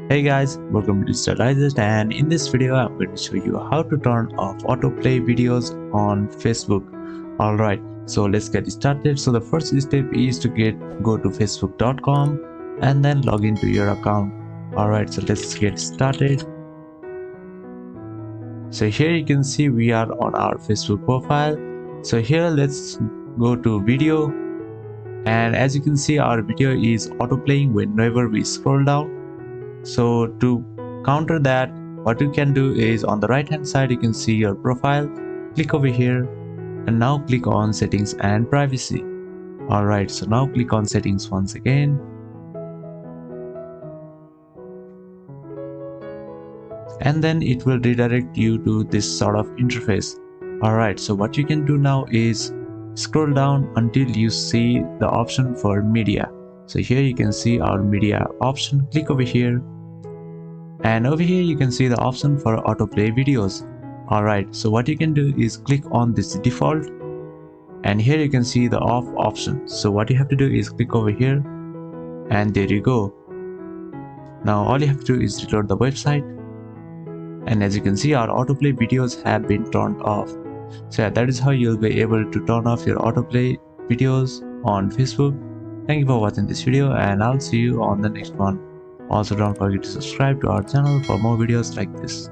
Hey guys, welcome to Digital Digest, and in this video I'm going to show you how to turn off autoplay videos on Facebook. Alright, so let's get started. So the first step is to go to facebook.com and then log into your account. Alright, so let's get started. So here you can see we are on our Facebook profile. So here let's go to video, and as you can see our video is auto-playing whenever we scroll down. So to counter that, what you can do is on the right hand side you can see your profile. Click over here and now click on settings and privacy. Alright, so now click on settings once again. And then it will redirect you to this sort of interface. Alright, so what you can do now is scroll down until you see the option for media. So here you can see our media option. Click over here, and over here you can see the option for autoplay videos. Alright, so what you can do is click on this default, and here you can see the off option. So what you have to do is click over here, and there you go. Now all you have to do is reload the website, and as you can see our autoplay videos have been turned off. So yeah, that is how you'll be able to turn off your autoplay videos on Facebook. Thank you for watching this video, and I'll see you on the next one. Also, don't forget to subscribe to our channel for more videos like this.